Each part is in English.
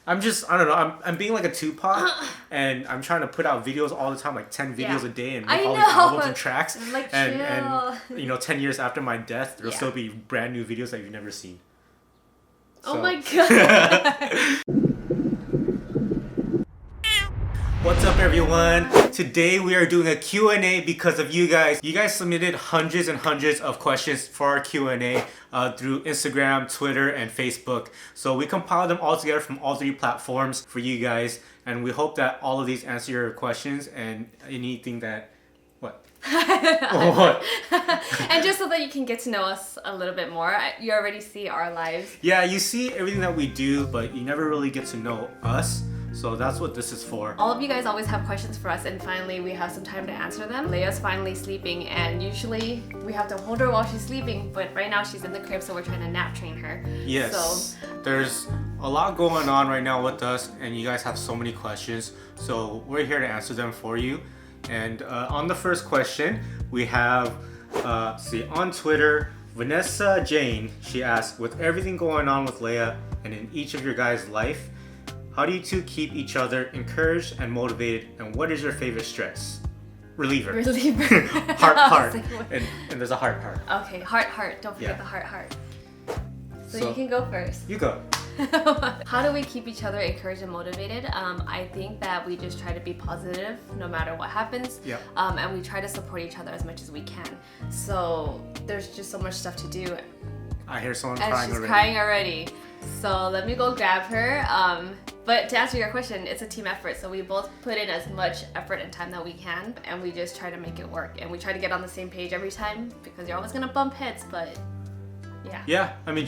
I don't know. I'm being like a Tupac, and I'm trying to put out videos all the time, like 10 videos a day, and make all these albums and tracks. Like, and 10 years after my death, there'll still be brand new videos that you've never seen. So. Oh my god. What's up, everyone? Today we are doing a Q&A because of you guys. You guys submitted hundreds and hundreds of questions for our Q&A through Instagram, Twitter, and Facebook. So we compiled them all together from all three platforms for you guys, and we hope that all of these answer your questions and anything that... What? What? And just so that you can get to know us a little bit more, you already see our lives. Yeah, you see everything that we do, but you never really get to know us. So that's what this is for. All of you guys always have questions for us, and finally we have some time to answer them. Leia's finally sleeping, and usually we have to hold her while she's sleeping, but right now she's in the crib, so we're trying to nap train her. Yes. So there's a lot going on right now with us, and you guys have so many questions. So we're here to answer them for you. And on the first question, we have, on Twitter, Vanessa Jane, she asked, with everything going on with Leia and in each of your guys' life, how do you two keep each other encouraged and motivated, and what is your favorite stress reliever? Heart. And there's a heart. Okay, heart. Don't forget the heart. So you can go first. You go. How do we keep each other encouraged and motivated? I think that we just try to be positive no matter what happens. Yep. And we try to support each other as much as we can. So there's just so much stuff to do. I hear someone and crying she's already. crying already. So let me go grab her. But to answer your question, it's a team effort. So we both put in as much effort and time that we can, and we just try to make it work. And we try to get on the same page every time, because you're always gonna bump heads, but yeah. Yeah, I mean,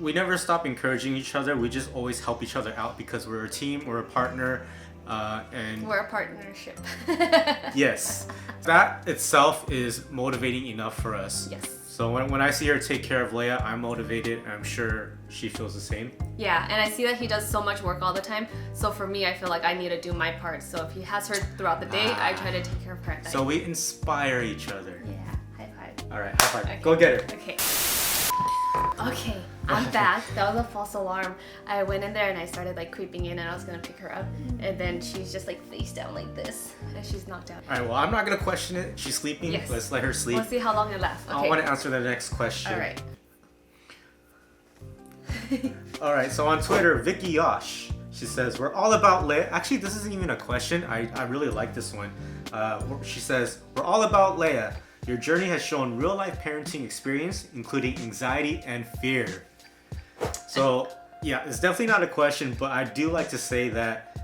we never stop encouraging each other. We just always help each other out because we're a team, we're a partner, and we're a partnership. Yes, that itself is motivating enough for us. Yes. So when I see her take care of Leia, I'm motivated, and I'm sure she feels the same. Yeah, and I see that he does so much work all the time. So for me, I feel like I need to do my part. So if he has her throughout the day, I try to take care of her at night. So we inspire each other. Yeah, high five. All right, high five. Okay. Go get her. Okay, I'm back. That was a false alarm. I went in there and I started like creeping in, and I was gonna pick her up, and then she's just like face down like this, and she's knocked out. All right, well, I'm not gonna question it. She's sleeping. Yes. Let's let her sleep. We'll see how long it lasts. Okay. I want to answer the next question. All right. All right, so on Twitter, Vicky Yosh, she says, we're all about Leia. Actually, this isn't even a question. I really like this one. She says, we're all about Leia. Your journey has shown real-life parenting experience, including anxiety and fear. So, yeah, it's definitely not a question, but I do like to say that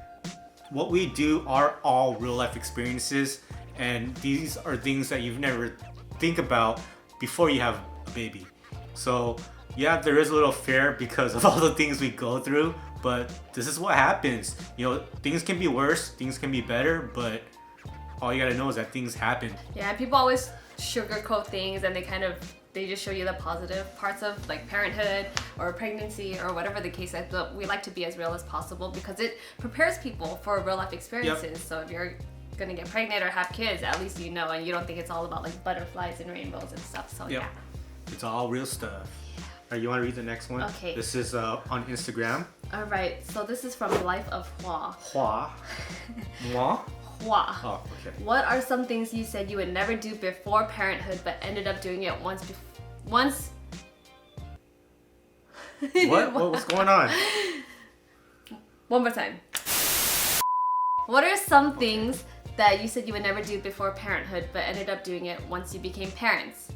what we do are all real-life experiences, and these are things that you've never think about before you have a baby. So, yeah, there is a little fear because of all the things we go through, but this is what happens. You know, things can be worse, things can be better, but all you gotta know is that things happen. Yeah, people always sugarcoat things, and they just show you the positive parts of like parenthood or pregnancy or whatever the case is. But we like to be as real as possible because it prepares people for real life experiences. Yep. So if you're gonna get pregnant or have kids, at least you know, and you don't think it's all about like butterflies and rainbows and stuff. So yep. Yeah, it's all real stuff. Yeah. All right, you want to read the next one? Okay. This is on Instagram. All right. So this is from Life of Hua. Hua. Moi. Hua. Oh, okay. What are some things you said you would never do before parenthood, but ended up doing it once? What? What's going on? One more time. What are some things that you said you would never do before parenthood, but ended up doing it once you became parents?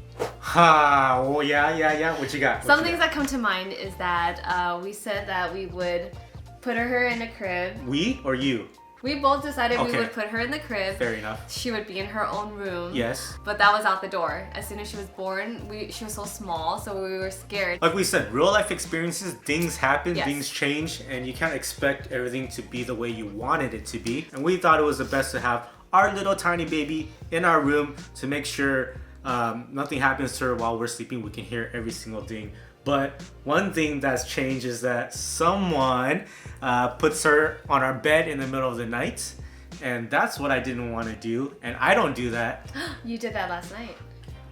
Oh, yeah. What you got? Some things that come to mind is that we said that we would put her in a crib. We or you? We both decided we would put her in the crib. Fair enough. She would be in her own room. Yes. But that was out the door. As soon as she was born, she was so small, so we were scared. Like we said, real life experiences, things happen, yes. Things change, and you can't expect everything to be the way you wanted it to be. And we thought it was the best to have our little tiny baby in our room to make sure nothing happens to her while we're sleeping. We can hear every single thing. But one thing that's changed is that someone puts her on our bed in the middle of the night, and that's what I didn't want to do, and I don't do that. You did that last night.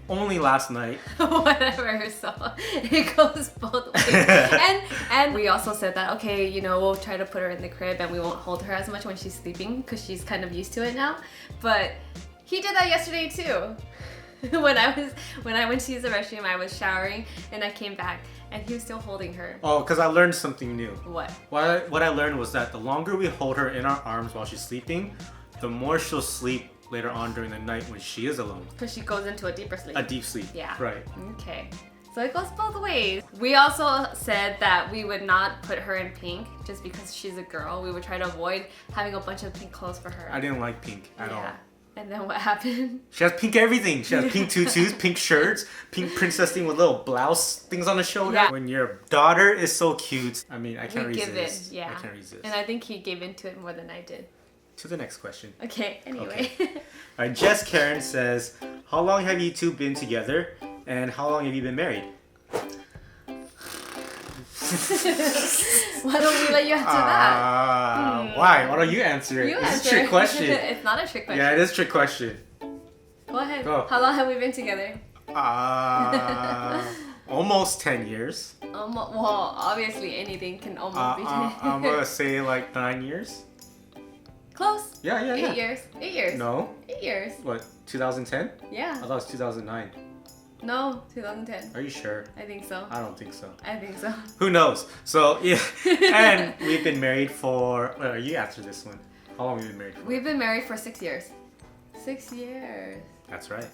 only last night. Whatever, so it goes both ways. And we also said that, okay, you know, we'll try to put her in the crib and we won't hold her as much when she's sleeping because she's kind of used to it now. But he did that yesterday too. when I went to use the restroom, I was showering and I came back and he was still holding her. Oh, because I learned something new. What? What I learned was that the longer we hold her in our arms while she's sleeping, the more she'll sleep later on during the night when she is alone. Because she goes into a deeper sleep. A deep sleep. Yeah. Right. Okay. So it goes both ways. We also said that we would not put her in pink just because she's a girl. We would try to avoid having a bunch of pink clothes for her. I didn't like pink at all. And then what happened? She has pink everything. She has pink tutus, pink shirts, pink princess thing with little blouse things on the shoulder. Yeah. When your daughter is so cute, I mean, I can't resist. Give it, yeah. I can't resist. And I think he gave into it more than I did. To the next question. Okay, anyway. Okay. All right, Jess Karen says, how long have you two been together and how long have you been married? Why don't we let you answer that? Why? Why don't you answer it? You It's answer a trick it. question. It's not a trick question. Yeah, it is a trick question. Go ahead. Go. How long have we been together? Almost 10 years. Well, obviously anything can almost be 10 I'm gonna say like 9 years. Close. Yeah. 8 years. 8 years. No. 8 years. What? 2010? Yeah. I thought it was 2009. No, 2010. Are you sure? I think so. I don't think so. I think so. Who knows? So yeah, and we've been married for. You answer this one. How long have we been married for? We've been married for 6 years. 6 years. That's right.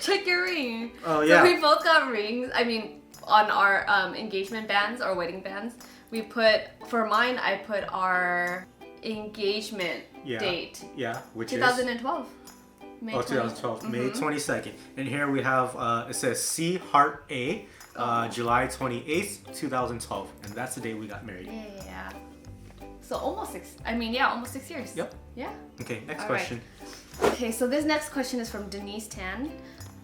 Check your ring. Oh yeah. So we both got rings. I mean, on our engagement bands or wedding bands, we put, for mine, I put our engagement date. Yeah, which 2012. May 2012, May 22nd. And here we have, it says C Heart A, July 28th, 2012. And that's the day we got married. Yeah. So almost 6 years. Yep. Yeah. Okay, next All question. Right. Okay, so this next question is from Denise Tan.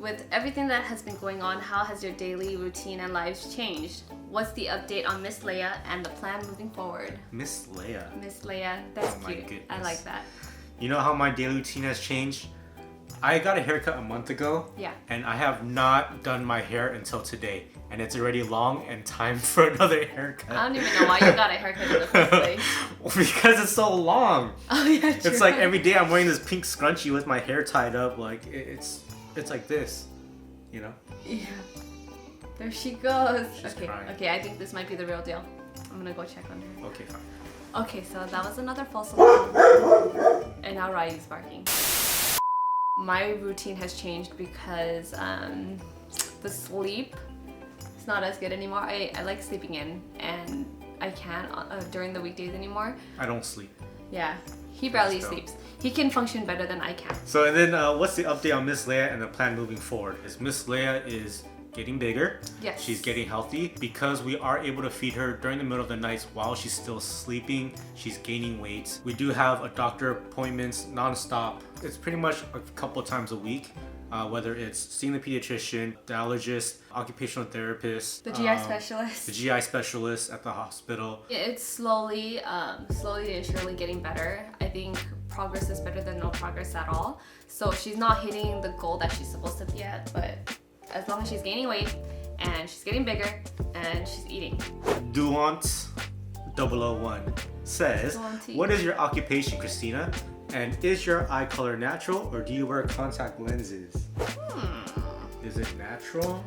With everything that has been going on, how has your daily routine and lives changed? What's the update on Miss Leia and the plan moving forward? Miss Leia. Miss Leia, that's Oh my cute. goodness. I like that. You know how my daily routine has changed? I got a haircut a month ago. Yeah. And I have not done my hair until today. And it's already long and time for another haircut. I don't even know why you got a haircut in the first place. Because it's so long. Oh yeah, true. It's like every day I'm wearing this pink scrunchie with my hair tied up. Like it's like this, you know? Yeah. There she goes. She's crying. Okay, I think this might be the real deal. I'm gonna go check on her. Okay, fine. Okay, so that was another false alarm. And now Riley's barking. My routine has changed because the sleep is not as good anymore. I like sleeping in, and I can't during the weekdays anymore. I don't sleep. Yeah, he barely Let's go. sleeps. He can function better than I can. So and then what's the update on Miss Leia and the plan moving forward? Is Miss Leia is getting bigger. Yes. She's getting healthy because we are able to feed her during the middle of the nights while she's still sleeping. She's gaining weight. We do have a doctor appointments nonstop. It's pretty much a couple times a week. Whether it's seeing the pediatrician, the allergist, occupational therapist, The GI specialist. the GI specialist at the hospital. It's slowly and surely getting better. I think progress is better than no progress at all. So she's not hitting the goal that she's supposed to be at, but as long as she's gaining weight and she's getting bigger and she's eating. Duant 001 says, Duante. what is your occupation, Christina? And is your eye color natural or do you wear contact lenses? Is it natural?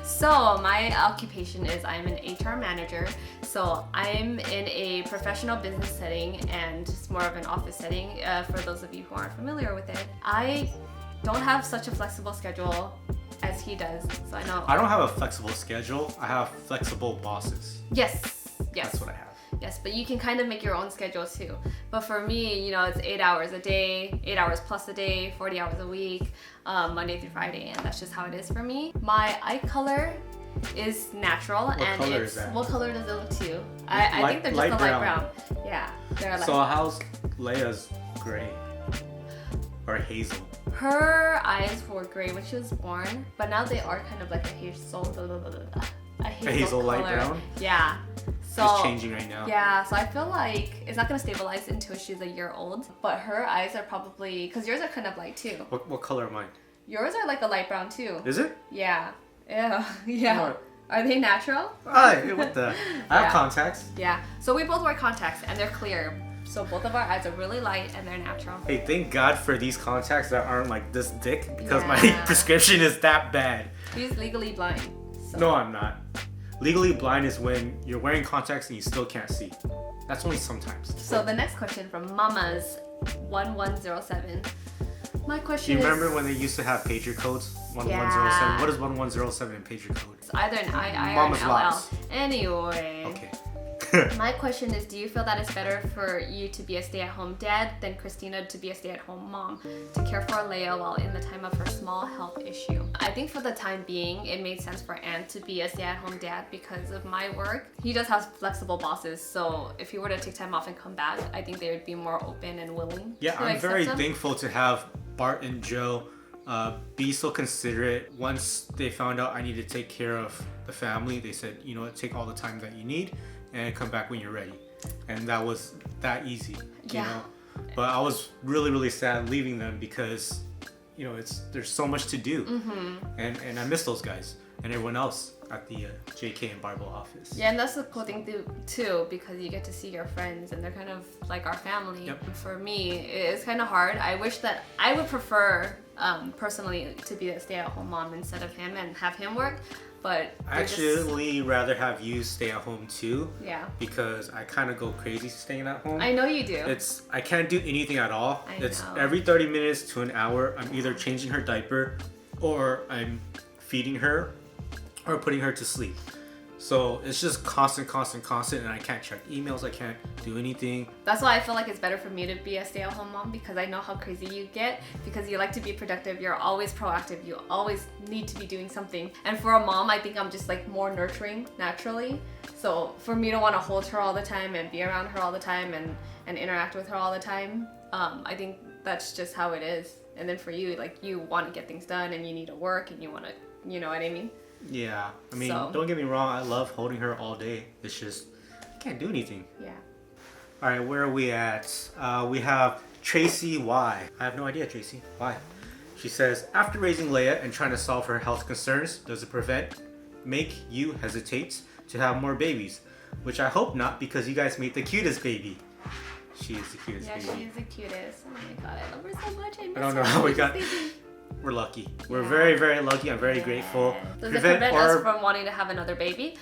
So my occupation is I'm an HR manager. So I'm in a professional business setting and it's more of an office setting for those of you who aren't familiar with it. I don't have such a flexible schedule as he does. So I know. I don't have a flexible schedule. I have flexible bosses. Yes. That's what I have. Yes, but you can kind of make your own schedule too. But for me, you know, it's 8 hours a day, 8 hours plus a day, 40 hours a week, Monday through Friday, and that's just how it is for me. My eye color is natural. What and color it's is that? what color does it look to you? I think they're just light a light brown. brown. Yeah, they're light. So how's Leia's gray? Or hazel? Her eyes were gray when she was born, but now they are kind of like a hazel A hazel light color. brown? Yeah. It's changing right now. Yeah, so I feel like it's not gonna stabilize until she's a year old. But her eyes are probably, because yours are kind of light too. What color are mine? Yours are like a light brown too. Is it? Yeah. Yeah. Yeah. What? Are they natural? What the? I have Yeah. contacts. Yeah. So we both wear contacts and they're clear. So both of our eyes are really light and they're natural. Hey, thank God for these contacts that aren't like this thick because my Yeah. prescription is that bad. He's legally blind. So. No, I'm not. Legally blind is when you're wearing contacts and you still can't see. That's only sometimes. So the next question from Mama's 1107. My question Do you is remember when they used to have pager codes? 1107. Yeah. What is 1107 in pager code? it's either an II or Mama's an LL. lies. Anyway. Okay. My question is, do you feel that it's better for you to be a stay-at-home dad than Christina to be a stay-at-home mom to care for Leia while in the time of her small health issue? I think for the time being, it made sense for Ant to be a stay-at-home dad because of my work. He does have flexible bosses, so if he were to take time off and come back, I think they would be more open and willing Yeah, to I'm accept very him. thankful to have Bart and Joe be so considerate. Once they found out I needed to take care of the family, they said, you know what, take all the time that you need and come back when you're ready. And that was that easy, you Yeah. know. But I was really, really sad leaving them because, you know, there's so much to do. And I miss those guys and everyone else at the JK and Bible office. Yeah, and that's the cool thing too, because you get to see your friends and they're kind of like our family. Yep. For me, it's kind of hard. I wish that I would prefer personally to be a stay-at-home mom instead of him and have him work, but I actually rather have you stay at home too. Yeah. Because I kind of go crazy staying at home. I know you do. I can't do anything at all. I It's know. every 30 minutes to an hour, I'm either changing her diaper or I'm feeding her or putting her to sleep. So it's just constant, and I can't check emails, I can't do anything. That's why I feel like it's better for me to be a stay-at-home mom, because I know how crazy you get, because you like to be productive, you're always proactive, you always need to be doing something. And for a mom, I think I'm just like more nurturing naturally. So for me to want to hold her all the time and be around her all the time and interact with her all the time, I think that's just how it is. And then for you, like, you want to get things done and you need to work and you want to, you know what I mean? Yeah, I mean, So- don't get me wrong, I love holding her all day. It's just, I can't do anything. Yeah. All right, where are we at? We have Tracy Y. I have no idea, Tracy. Why? She says, after raising Leia and trying to solve her health concerns, does it make you hesitate to have more babies? Which I hope not, because you guys made the cutest baby. She is the cutest Yeah, baby. she is the cutest. Oh my god, I love her so much. I don't know how we got. We're lucky. We're Yeah. very, very lucky. I'm very grateful. Does it prevent us from wanting to have another baby?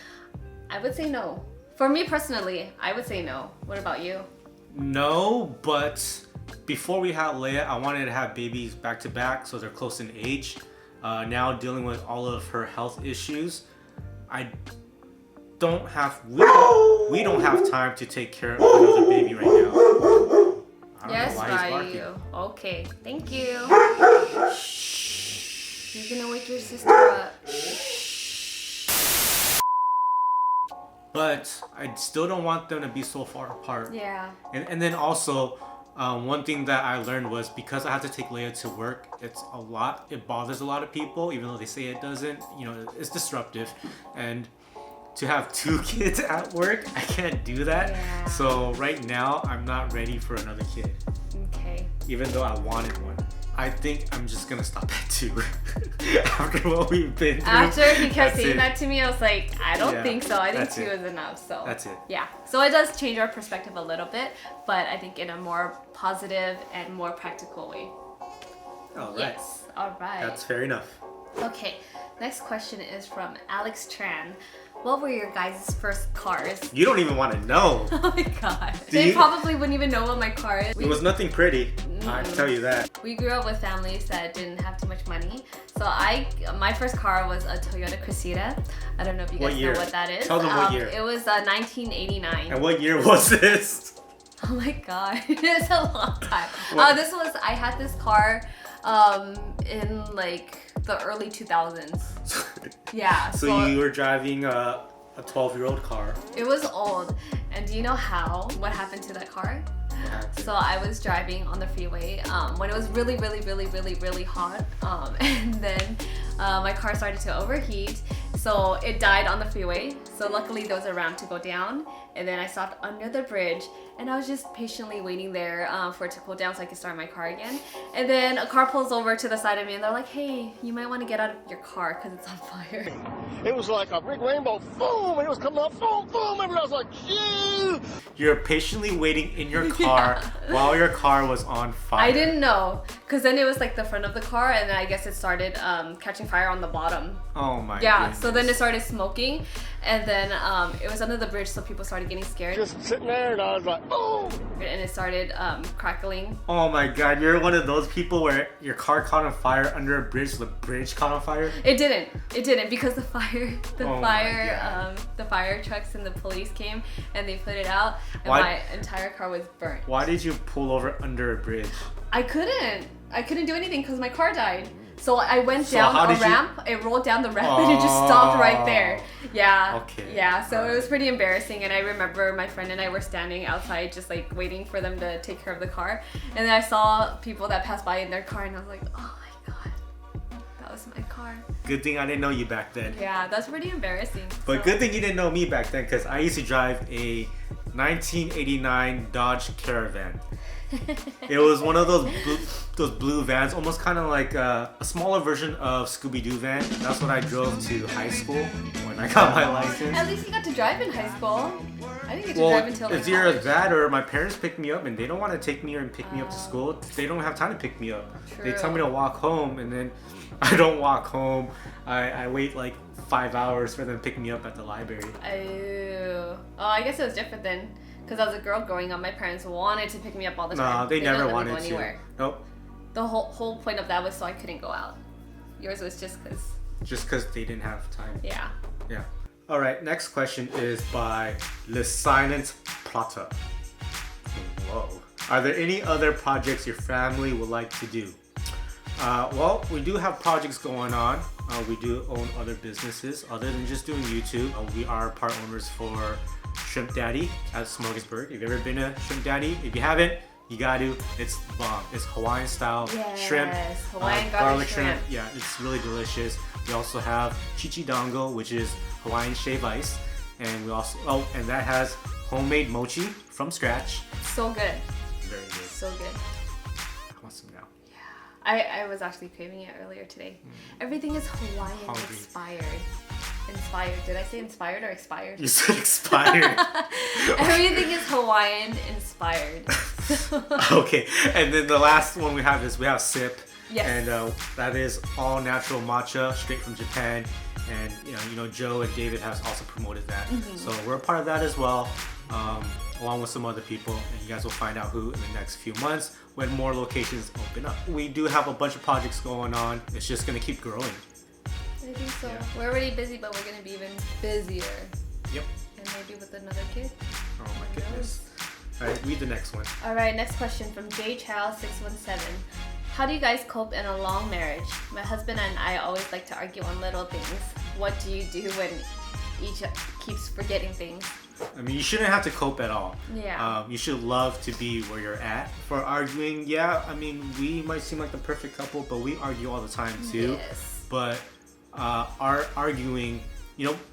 I would say no. For me personally, I would say no. What about you? No, but before we had Leia, I wanted to have babies back to back so they're close in age. Now dealing with all of her health issues, I don't have we don't have time to take care of another baby right now. I don't Yes, know why he's barking. Ryu. Okay, thank you. You're gonna wake your sister up. But I still don't want them to be so far apart. Yeah. And then also, one thing that I learned was because I have to take Leia to work, it's a lot. It bothers a lot of people, even though they say it doesn't. You know, it's disruptive. And to have two kids at work, I can't do that. Yeah. So right now, I'm not ready for another kid, Okay. even though I wanted one. I think I'm just gonna stop at 2 after what we've been through. After he kept That's saying it. that to me, I was like, I don't Yeah, think so. I think that's 2 it. is enough. So That's it. Yeah. So it does change our perspective a little bit, but I think in a more positive and more practical way. All right. Yes. All right. That's fair enough. Okay. Next question is from Alex Tran. What were your guys' first cars? You don't even want to know. Oh my god. Do They you- probably wouldn't even know what my car is. It was nothing pretty. I can tell you that. We grew up with families that didn't have too much money. So my first car was a Toyota Cressida. I don't know if you What guys year? know what that is. Tell them what year. It was 1989. And what year was this? Oh my god, it's a long time. What? I had this car in like the early 2000s. Yeah. So you were driving a 12-year-old car. It was old. And do you know what happened to that car? So I was driving on the freeway when it was really, really, really, really, really hot. And then my car started to overheat So it died on the freeway. So luckily there was a ramp to go down. And then I stopped under the bridge. And I was just patiently waiting there for it to cool down so I could start my car again. And then a car pulls over to the side of me and they're like, hey, you might want to get out of your car because it's on fire. It was like a big rainbow, boom, and it was coming up, boom, boom, and I was like, yeah. You're patiently waiting in your car while your car was on fire. I didn't know, because then it was like the front of the car, and then I guess it started catching fire on the bottom. Oh my goodness. So then it started smoking, and then it was under the bridge, so people started getting scared. Just sitting there, and I was like, boom. And it started crackling. Oh my god, you're one of those people where your car caught on fire under a bridge, so the bridge caught on fire? It didn't, because the fire trucks and the police came, and they put it out, and my entire car was burnt. Why did you pull over under a bridge? I couldn't do anything because my car died. So I went down a ramp, it rolled down the ramp, and it just stopped right there. Yeah. Okay. Yeah, so it was pretty embarrassing, and I remember my friend and I were standing outside just like waiting for them to take care of the car. And then I saw people that passed by in their car, and I was like, oh my god, that was my car. Good thing I didn't know you back then. Yeah, that's pretty embarrassing. But good thing you didn't know me back then, because I used to drive a 1989 Dodge Caravan. It was one of those blue vans, almost kind of like a smaller version of Scooby-Doo van. That's what I drove to high school when I got my license. At least you got to drive in high school. I didn't get to drive until it's either that or my parents picked me up, and they don't want to take me and pick me up to school. They don't have time to pick me up. True. They tell me to walk home, and then I don't walk home. I wait like 5 hours for them to pick me up at the library. Oh, I guess it was different then. Because as a girl growing up, my parents wanted to pick me up all the time. No, they never wanted to. Anywhere. Nope. The whole point of that was so I couldn't go out. Yours was just because. Just because they didn't have time. Yeah. Yeah. All right. Next question is by Le Silent Plata. Whoa. Are there any other projects your family would like to do? Well, we do have projects going on. We do own other businesses other than just doing YouTube. We are part owners for Shrimp Daddy at Smorgasburg. If you've ever been to Shrimp Daddy, if you haven't, you got to. It's bomb. It's Hawaiian style shrimp, Hawaiian garlic shrimp. Yeah, it's really delicious. We also have Chichidango, which is Hawaiian shave ice, and we also and that has homemade mochi from scratch. So good. Very good. So good. I want some now. I was actually craving it earlier today. Everything is Hawaiian inspired. Inspired. Did I say inspired or expired? You said expired. Everything is Hawaiian inspired. Okay, and then the last one we have Sip. Yes. And that is all natural matcha straight from Japan. And you know Joe and David has also promoted that. Mm-hmm. So we're a part of that as well, along with some other people. And you guys will find out who in the next few months when more locations open up. We do have a bunch of projects going on. It's just gonna keep growing. I think so. Yeah. We're already busy, but we're gonna be even busier. Yep. And maybe with another kid. Oh my goodness. All right, read the next one. All right, next question from JChild617. How do you guys cope in a long marriage? My husband and I always like to argue on little things. What do you do when each keeps forgetting things? I mean, you shouldn't have to cope at all. Yeah. You should love to be where you're at. For arguing, yeah, I mean, we might seem like the perfect couple, but we argue all the time too. Yes. But our arguing,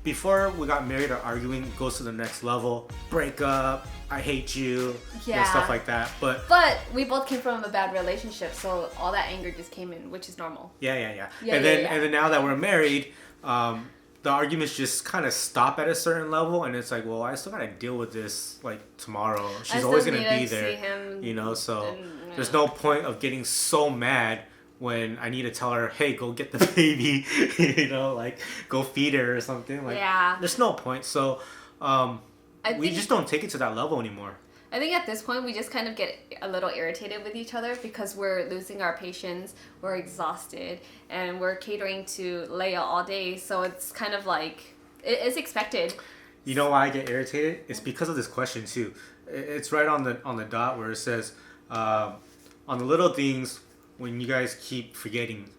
before we got married, our arguing goes to the next level. Break up, I hate you, stuff like that. But we both came from a bad relationship, so all that anger just came in, which is normal. Yeah. And then now that we're married, the arguments just kind of stop at a certain level, and it's like, well, I still gotta deal with this like tomorrow. She's always gonna be there, So there's no point of getting so mad when I need to tell her, hey, go get the baby, like go feed her or something. Like, there's no point. So we just don't take it to that level anymore. I think at this point we just kind of get a little irritated with each other because we're losing our patience, we're exhausted, and we're catering to Leia all day. So it's kind of like it's expected. You know why I get irritated? It's because of this question too. It's right on the dot where it says, on the little things when you guys keep forgetting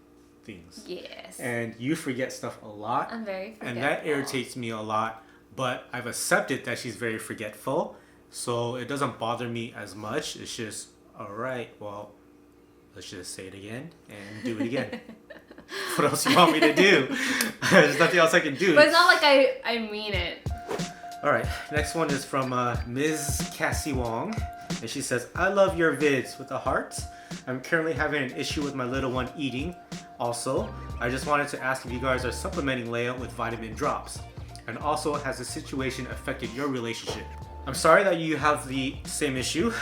things. Yes. And you forget stuff a lot. I'm very forgetful. And that irritates me a lot. But I've accepted that she's very forgetful. So it doesn't bother me as much. It's just, all right, well, let's just say it again and do it again. What else you want me to do? There's nothing else I can do. But it's not like I mean it. All right, next one is from Ms. Cassie Wong, and she says, I love your vids with a heart. I'm currently having an issue with my little one eating. Also, I just wanted to ask if you guys are supplementing Leia with vitamin drops. And also, has the situation affected your relationship? I'm sorry that you have the same issue.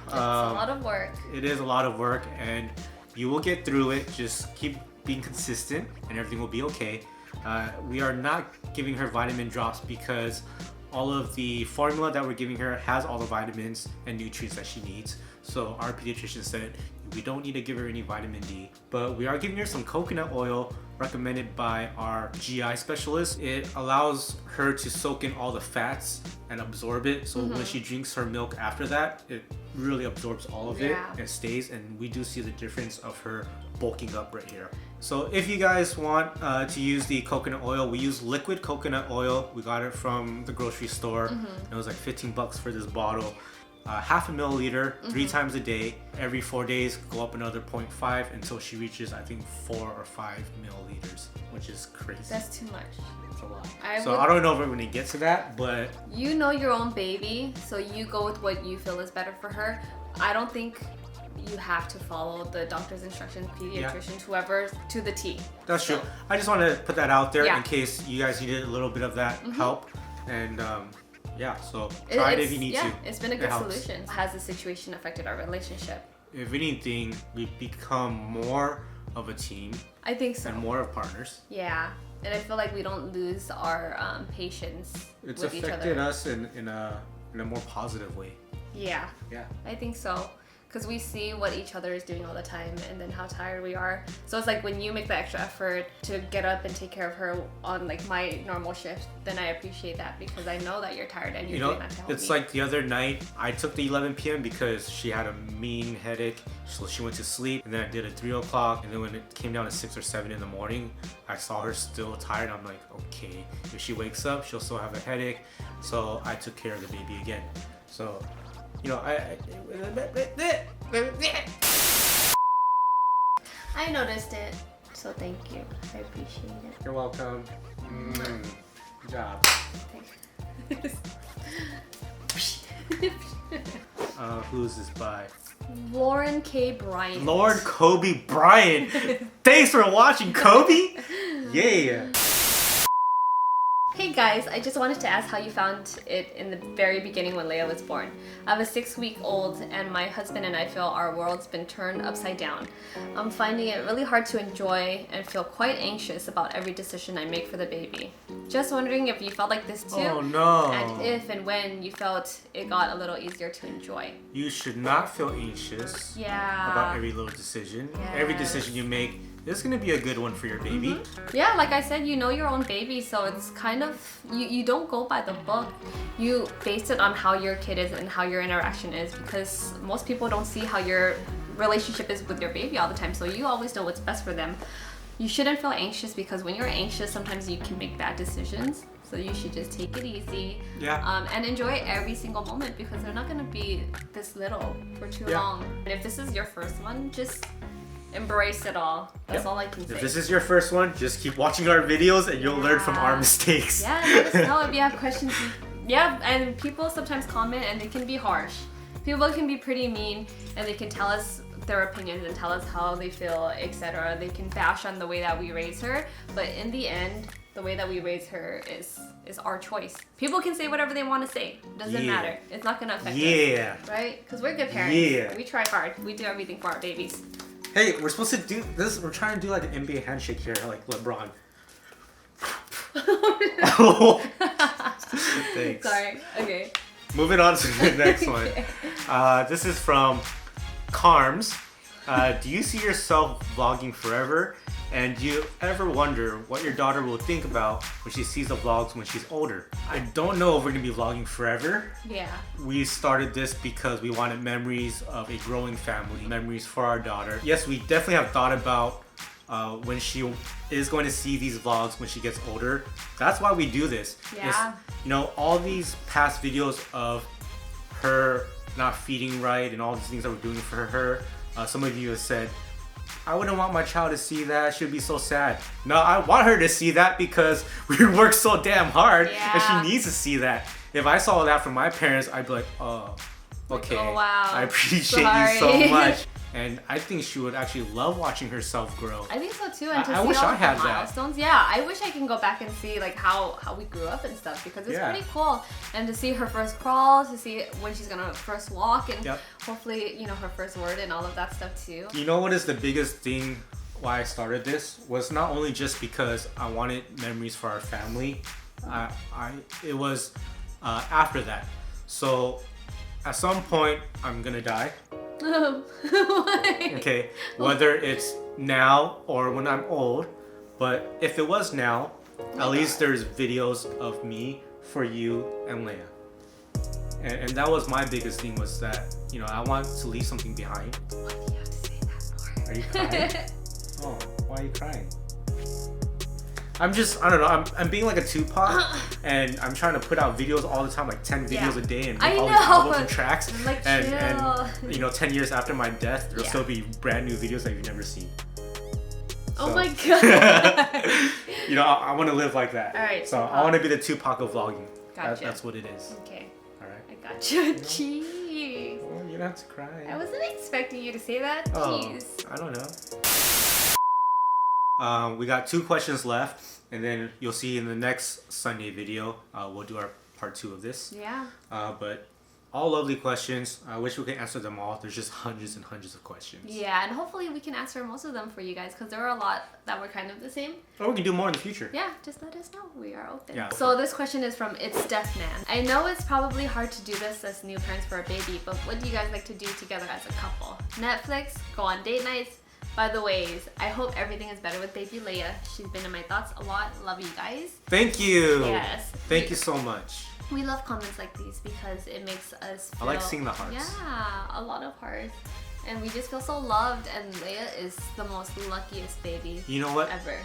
It's a lot of work. It is a lot of work, and you will get through it. Just keep being consistent, and everything will be okay. We are not giving her vitamin drops because all of the formula that we're giving her has all the vitamins and nutrients that she needs. So our pediatrician said we don't need to give her any vitamin D, but we are giving her some coconut oil recommended by our GI specialist. It allows her to soak in all the fats and absorb it. So when she drinks her milk after that, it really absorbs all of it and stays. And we do see the difference of her bulking up right here. So if you guys want to use the coconut oil, we use liquid coconut oil. We got it from the grocery store. It was like 15 bucks for this bottle. Half a milliliter, 3 times a day. Every 4 days, go up another 0.5 until she reaches, I think, 4 or 5 milliliters, which is crazy. That's too much. It's a lot. I don't know if we're gonna get to that, but you know your own baby, so you go with what you feel is better for her. I don't think you have to follow the doctor's instructions, pediatricians, whoever, to the T. That's true. I just want to put that out there in case you guys needed a little bit of that help. And so try it if you need to. It's been a good solution. Has the situation affected our relationship? If anything, we've become more of a team. I think so. And more of partners. Yeah. And I feel like we don't lose our patience it's with each other. affected us in a more positive way. Yeah. Yeah. I think so. Because we see what each other is doing all the time and then how tired we are. So it's like when you make the extra effort to get up and take care of her on like my normal shift, then I appreciate that because I know that you're tired and you're doing that to help it's me. like the other night, I took the 11 p.m. because she had a mean headache. So she went to sleep, and then I did a 3 o'clock, and then when it came down to 6 or 7 in the morning, I saw her still tired. I'm like, okay, if she wakes up, she'll still have a headache. So I took care of the baby again. So I noticed it, so thank you. I appreciate it. You're welcome. Good job. Who's this by? Lauren K. Bryant. Lord Kobe Bryant. Thanks for watching, Kobe. Yeah. Hey guys, I just wanted to ask how you found it in the very beginning when Leia was born. I have a 6-week-old and my husband and I feel our world's been turned upside down. I'm finding it really hard to enjoy and feel quite anxious about every decision I make for the baby. Just wondering if you felt like this too. Oh no. And if and when you felt it got a little easier to enjoy. You should not feel anxious about every little decision. Every decision you make is going to be a good one for your baby. Yeah, like I said, you know your own baby, so it's kind of, you don't go by the book. You base it on how your kid is and how your interaction is, because most people don't see how your relationship is with your baby all the time, so you always know what's best for them. You shouldn't feel anxious, because when you're anxious, sometimes you can make bad decisions. So you should just take it easy and enjoy every single moment, because they're not going to be this little for too long. And if this is your first one, just embrace it all. That's all I can say. If this is your first one, just keep watching our videos and you'll learn from our mistakes. Yeah, let us know if you have questions. Yeah, and people sometimes comment and they can be harsh. People can be pretty mean and they can tell us their opinions and tell us how they feel, etc. They can bash on the way that we raise her, but in the end, the way that we raise her is our choice. People can say whatever they want to say. Doesn't matter. It's not gonna affect us. Right? Because we're good parents. We try hard. We do everything for our babies. Hey, we're supposed to do this. We're trying to do like an NBA handshake here, like LeBron. Thanks. Sorry. Okay. Moving on to the next one. This is from Carms. Do you see yourself vlogging forever? And do you ever wonder what your daughter will think about when she sees the vlogs when she's older? I don't know if we're gonna be vlogging forever. Yeah. We started this because we wanted memories of a growing family, memories for our daughter. Yes, we definitely have thought about when she is going to see these vlogs when she gets older. That's why we do this. Yeah. All these past videos of her not feeding right and all these things that we're doing for her. Some of you have said, I wouldn't want my child to see that. She'd be so sad. No, I want her to see that because we work so damn hard and she needs to see that. If I saw that from my parents, I'd be like, oh, okay. Oh, wow. I appreciate you so much. And I think she would actually love watching herself grow. I think so too. And to I see wish all I the had that. milestones. Yeah, I wish I can go back and see like how we grew up and stuff because it's pretty cool. And to see her first crawl, to see when she's gonna first walk, and hopefully her first word and all of that stuff too. You know what is the biggest thing why I started this was not only just because I wanted memories for our family. It was after that. So at some point I'm gonna die. Okay, whether it's now or when I'm old, but if it was now, at least there's videos of me for you and Leia. And that was my biggest thing, was that I want to leave something behind. Why do you have to say that more? Are you crying? Oh, why are you crying? I don't know, I'm being like a Tupac and I'm trying to put out videos all the time, like 10 videos a day and make all these albums and tracks. Like, and 10 years after my death, there'll still be brand new videos that you've never seen. Oh my god. I want to live like that. Alright. So I want to be the Tupac of vlogging. Gotcha. That's what it is. Okay. Alright. I gotcha. Jeez. Oh, you don't have to cry. I wasn't expecting you to say that. Jeez. Oh, I don't know. We got 2 questions left, and then you'll see in the next Sunday video, we'll do our part 2 of this. Yeah. But all lovely questions. I wish we could answer them all. There's just hundreds and hundreds of questions. Yeah, and hopefully we can answer most of them for you guys because there are a lot that were kind of the same. Or we can do more in the future. Yeah, just let us know. We are open. Yeah. So this question is from It's Deaf Man. I know it's probably hard to do this as new parents for a baby, but what do you guys like to do together as a couple? Netflix, go on date nights. By the ways, I hope everything is better with baby Leia. She's been in my thoughts a lot. Love you guys. Thank you. Yes. Thank you so much. We love comments like these because it makes us feel... I like seeing the hearts. Yeah, a lot of hearts. And we just feel so loved, and Leia is the most luckiest baby You know what? ever.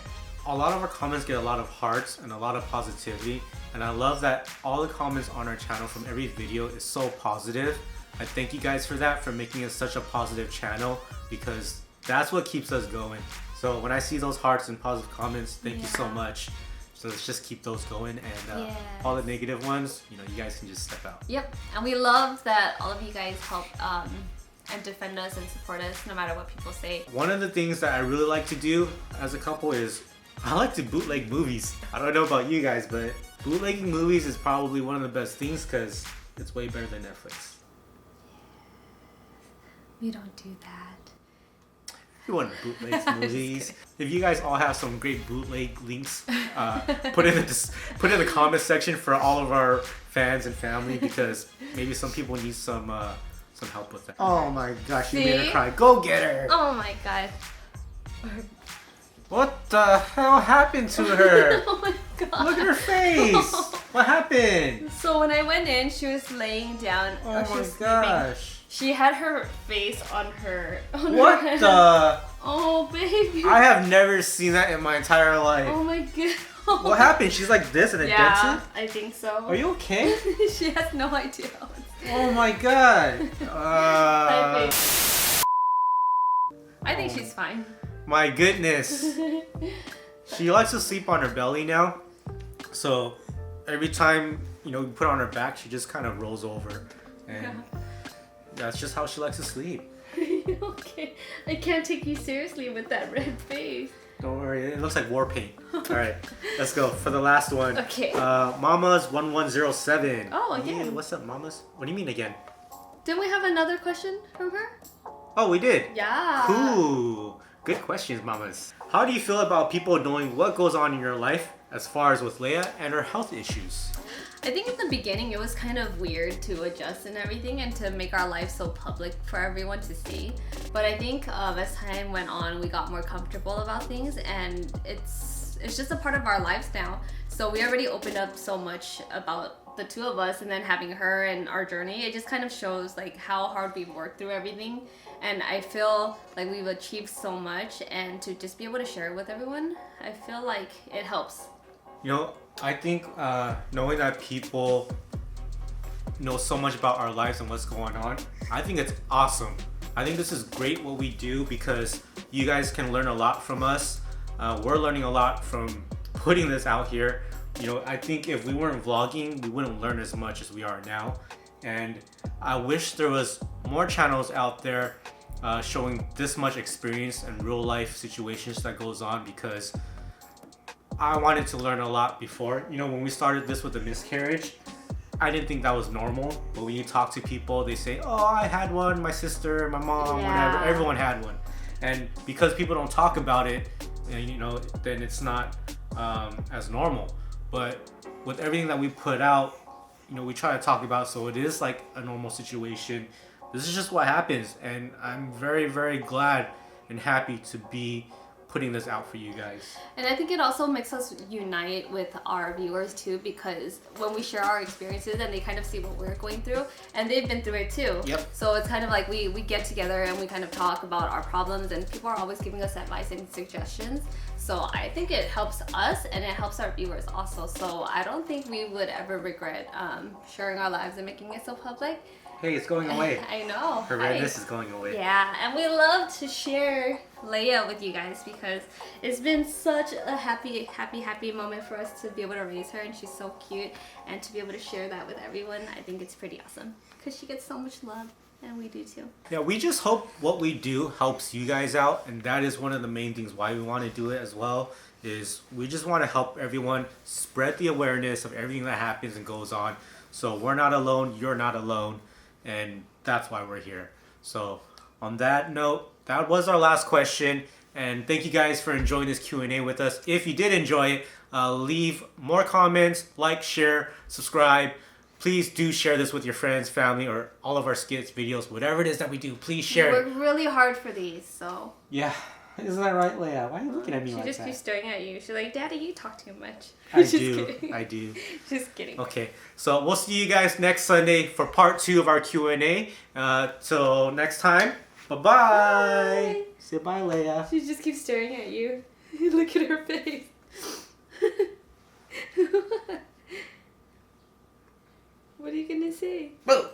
A lot of our comments get a lot of hearts and a lot of positivity. And I love that all the comments on our channel from every video is so positive. I thank you guys for that, for making it such a positive channel, because that's what keeps us going. So when I see those hearts and positive comments, thank you so much. So let's just keep those going, and all the negative ones, you guys can just step out. Yep, and we love that all of you guys help and defend us and support us no matter what people say. One of the things that I really like to do as a couple is I like to bootleg movies. I don't know about you guys, but bootlegging movies is probably one of the best things because it's way better than Netflix. We don't do that. You want to bootleg movies? If you guys all have some great bootleg links, put it in the comment section for all of our fans and family, because maybe some people need some help with that. Oh my gosh, you made her cry. Go get her! Oh my god. What the hell happened to her? Oh my god. Look at her face! What happened? So when I went in, she was laying down. Oh she my was gosh. Sleeping. She had her face on her. What her the? Oh baby. I have never seen that in my entire life. Oh my god. What happened? She's like this in a dead suit? I think so. Are you okay? She has no idea. Oh my god. I think she's fine. My goodness. She likes to sleep on her belly now. So every time, we put her on her back, she just kind of rolls over. And that's just how she likes to sleep. Okay. I can't take you seriously with that red face. Don't worry, it looks like war paint. Alright, let's go for the last one. Okay. Mamas1107. Oh, again. Yeah, what's up, Mamas? What do you mean again? Didn't we have another question from her? Oh, we did? Yeah. Cool. Good questions, Mamas. How do you feel about people knowing what goes on in your life as far as with Leia and her health issues? I think in the beginning it was kind of weird to adjust and everything and to make our life so public for everyone to see. But I think as time went on, we got more comfortable about things, and it's just a part of our lives now. So we already opened up so much about the two of us, and then having her and our journey, it just kind of shows like how hard we've worked through everything. And I feel like we've achieved so much, and to just be able to share it with everyone, I feel like it helps. I think knowing that people know so much about our lives and what's going on, I think it's awesome. I think this is great what we do because you guys can learn a lot from us. We're learning a lot from putting this out here. You know, I think if we weren't vlogging, we wouldn't learn as much as we are now. And I wish there was more channels out there showing this much experience and real life situations that goes on, because I wanted to learn a lot before. You know, when we started this with the miscarriage, I didn't think that was normal. But when you talk to people, they say, oh, I had one, my sister, my mom, whatever. Everyone had one. And because people don't talk about it, you know, then it's not as normal. But with everything that we put out, you know, we try to talk about, so it is like a normal situation. This is just what happens, and I'm very, very glad and happy to be putting this out for you guys. And I think it also makes us unite with our viewers too, because when we share our experiences and they kind of see what we're going through, and they've been through it too. Yep. So it's kind of like we get together and we kind of talk about our problems, and people are always giving us advice and suggestions. So I think it helps us and it helps our viewers also. So I don't think we would ever regret sharing our lives and making it so public. Hey, it's going away. I know. Her redness is going away. Yeah, and we love to share Leia with you guys because it's been such a happy moment for us to be able to raise her, and she's so cute, and to be able to share that with everyone, I think it's pretty awesome because she gets so much love, and we do too. Yeah, we just hope what we do helps you guys out, and that is one of the main things why we want to do it as well, is we just want to help everyone spread the awareness of everything that happens and goes on. So we're not alone, you're not alone, and that's why we're here. So on that note, that was our last question, and thank you guys for enjoying this Q&A with us. If you did enjoy it, leave more comments, like, share, subscribe. Please do share this with your friends, family, or all of our skits, videos, whatever it is that we do. Please share it. We work really hard for these, so. Yeah, isn't that right, Leia? Why are you looking at me like that? She just keeps staring at you. She's like, Daddy, you talk too much. I Just do. kidding. I do. Just kidding. Okay, so we'll see you guys next Sunday for part 2 of our Q&A. Till next time, bye-bye. Bye. Say bye, Leia. She just keeps staring at you. Look at her face. What are you gonna say? Boo.